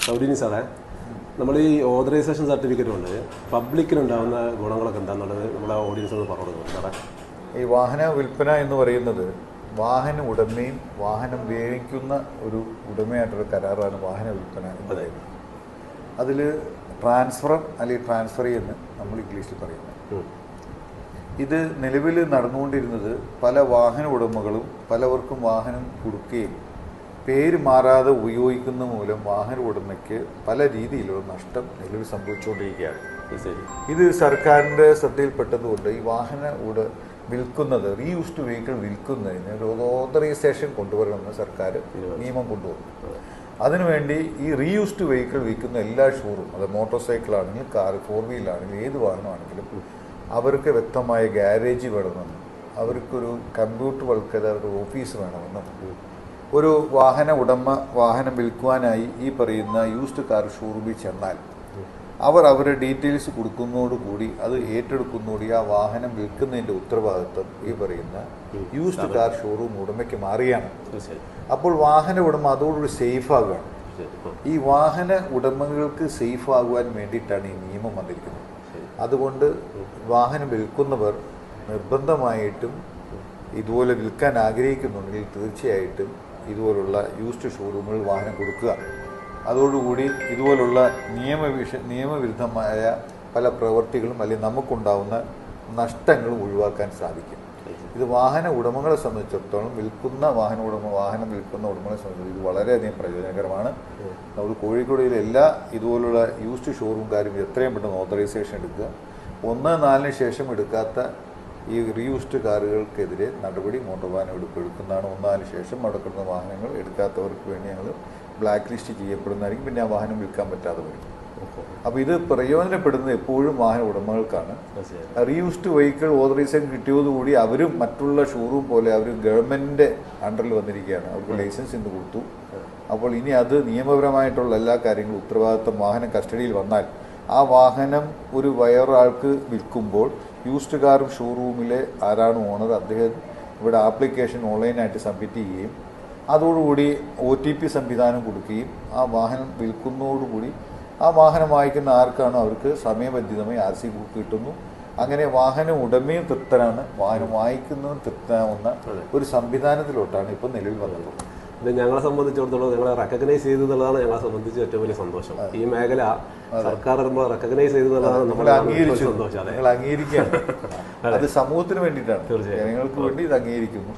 സൗദിനി സാറേ, നമ്മൾ ഈ ഓതറൈസേഷൻ സർട്ടിഫിക്കറ്റ് കൊണ്ട് പബ്ലിക്കിനുണ്ടാകുന്ന ഗുണങ്ങളൊക്കെ എന്താണെന്നുള്ളത് നമ്മളെ ഓഡിയൻസിനോട് പറഞ്ഞു കൊടുക്കും സാറേ. ഈ വാഹന വിൽപ്പന എന്ന് പറയുന്നത് വാഹന ഉടമയും വാഹനം ഉപയോഗിക്കുന്ന ഒരു ഉടമയായിട്ടൊരു കരാറാണ് വാഹന വിൽപ്പന എന്ന് പറയുന്നത്. അതിൽ ട്രാൻസ്ഫർ അല്ലെങ്കിൽ ട്രാൻസ്ഫറി എന്ന് നമ്മൾ ഇംഗ്ലീഷിൽ പറയുന്നത്. ഇത് നിലവിൽ നടന്നുകൊണ്ടിരുന്നത് പല വാഹന ഉടമകളും പലവർക്കും വാഹനം കൊടുക്കുകയും പേര് മാറാതെ ഉപയോഗിക്കുന്ന മൂലം വാഹന ഉടമയ്ക്ക് പല രീതിയിലുള്ള നഷ്ടം നിലവിൽ സംഭവിച്ചുകൊണ്ടിരിക്കുകയാണ്. ഇത് സർക്കാരിൻ്റെ ശ്രദ്ധയിൽപ്പെട്ടതുകൊണ്ട് ഈ വാഹന വിൽക്കുന്നത് റീയൂസ്ഡ് വെഹിക്കിൾ വിൽക്കുന്നതിന് ഒരു ഓതറൈസേഷൻ കൊണ്ടുവരണമെന്ന് സർക്കാർ നിയമം കൊണ്ടുവന്നു. അതിനുവേണ്ടി ഈ റീയൂസ്ഡ് വെഹിക്കിൾ വിൽക്കുന്ന എല്ലാ ഷോറും, അത് മോട്ടോർ സൈക്കിളാണെങ്കിലും കാർ, 4 വീലാണെങ്കിലും ഏത് വാഹനമാണെങ്കിലും അവർക്ക് വ്യക്തമായ ഗ്യാരേജ് വേണമെന്നും അവർക്കൊരു കമ്പ്യൂട്ടർവൽക്കൃത ഒരു ഓഫീസ് വേണമെന്നും ഒരു വാഹന ഉടമ വാഹനം വിൽക്കുവാനായി ഈ പറയുന്ന യൂസ്ഡ് കാർ ഷോറൂമിൽ ചെന്നാൽ അവർ അവരുടെ ഡീറ്റെയിൽസ് കൊടുക്കുന്നതോടുകൂടി അത് ഏറ്റെടുക്കുന്നതോടി ആ വാഹനം വിൽക്കുന്നതിൻ്റെ ഉത്തരവാദിത്വം ഈ പറയുന്ന യൂസ്ഡ് കാർ ഷോറൂം ഉടമയ്ക്ക് മാറിയാണ്. അപ്പോൾ വാഹന ഉടമ അതോടുകൂടി സേഫ് ആകുകയാണ്. ഈ വാഹന ഉടമകൾക്ക് സേഫ് ആകുവാൻ വേണ്ടിയിട്ടാണ് ഈ നിയമം വന്നിരിക്കുന്നത്. അതുകൊണ്ട് വാഹനം വിൽക്കുന്നവർ നിർബന്ധമായിട്ടും ഇതുപോലെ വിൽക്കാൻ ആഗ്രഹിക്കുന്നുണ്ടെങ്കിൽ തീർച്ചയായിട്ടും ഇതുപോലുള്ള യൂസ്ഡ് ഷോറൂമുകളിൽ വാഹനം കൊടുക്കുക. അതോടുകൂടി ഇതുപോലുള്ള നിയമവിരുദ്ധമായ പല പ്രവൃത്തികളും അല്ലെങ്കിൽ നമുക്കുണ്ടാവുന്ന നഷ്ടങ്ങളും ഒഴിവാക്കാൻ സാധിക്കും. ഇത് വാഹന ഉടമകളെ സംബന്ധിച്ചിടത്തോളം വാഹനം വിൽക്കുന്ന ഉടമകളെ സംബന്ധിച്ച് ഇത് വളരെയധികം പ്രയോജനകരമാണ്. നമ്മൾ കോഴിക്കോടിലെ എല്ലാ ഇതുപോലുള്ള യൂസ്ഡ് ഷോറൂംകാരും എത്രയും പെട്ടെന്ന് ഓതറൈസേഷൻ എടുക്കുക. 1-4 ശേഷം എടുക്കാത്ത ഈ റീയൂസ്ഡ് കാറുകൾക്കെതിരെ നടപടി മോട്ടോർ വാഹന വകുപ്പ് എടുക്കുന്നതാണ്. 1-4 ശേഷം അടക്കുന്ന വാഹനങ്ങൾ എടുക്കാത്തവർക്ക് വേണ്ടി ഞങ്ങൾ ബ്ലാക്ക് ലിസ്റ്റ് ചെയ്യപ്പെടുന്നതായിരിക്കും. പിന്നെ ആ വാഹനം വിൽക്കാൻ പറ്റാതെ വരും. അപ്പോൾ ഇത് പ്രയോജനപ്പെടുന്നത് എപ്പോഴും വാഹന ഉടമകൾക്കാണ്. റീയൂസ്ഡ് വെഹിക്കിൾ ഓതറൈസേഷൻ കിട്ടിയതോടുകൂടി അവരും മറ്റുള്ള ഷോറൂം പോലെ അവർ ഗവൺമെൻറ്റിൻ്റെ അണ്ടറിൽ വന്നിരിക്കുകയാണ്. അവർക്ക് ലൈസൻസ് ഇന്ന് കൊടുത്തു. അപ്പോൾ ഇനി അത് നിയമപരമായിട്ടുള്ള എല്ലാ കാര്യങ്ങളും ഉത്തരവാദിത്വം വാഹനം കസ്റ്റഡിയിൽ വന്നാൽ ആ വാഹനം ഒരു വേറൊരാൾക്ക് വിൽക്കുമ്പോൾ യൂസ്ഡ് കാർ ഷോറൂമിലെ ആരാണ് ഓണർ അദ്ദേഹം ഇവിടെ ആപ്ലിക്കേഷൻ ഓൺലൈനായിട്ട് സബ്മിറ്റ് ചെയ്യുകയും അതോടുകൂടി OTP സംവിധാനം കൊടുക്കുകയും ആ വാഹനം വിൽക്കുന്നതോടുകൂടി ആ വാഹനം വാങ്ങിക്കുന്ന ആർക്കാണോ അവർക്ക് സമയബന്ധിതമായി RC ബുക്ക് കിട്ടുന്നു. അങ്ങനെ വാഹന ഉടമയും തൃപ്തനാണ്, വാഹനം വാങ്ങിക്കുന്നതും തൃപ്തനാവുന്ന ഒരു സംവിധാനത്തിലോട്ടാണ് ഇപ്പോൾ നിലവിൽ വന്നത്. ഇത് ഞങ്ങളെ സംബന്ധിച്ചിടത്തോളം ഞങ്ങളെ റെക്കഗ്നൈസ് ചെയ്തതാണ് ഞങ്ങളെ സംബന്ധിച്ച് ഏറ്റവും വലിയ സന്തോഷം. ഈ മേഖല സർക്കാർ റെക്കഗ്നൈസ് ചെയ്തതാണ് നമ്മൾ സന്തോഷം. നിങ്ങൾ അംഗീകരിക്കുകയാണ്. അത് സമൂഹത്തിന് വേണ്ടിയിട്ടാണ്, ജനങ്ങൾക്ക് വേണ്ടി ഇത് അംഗീകരിക്കുന്നു.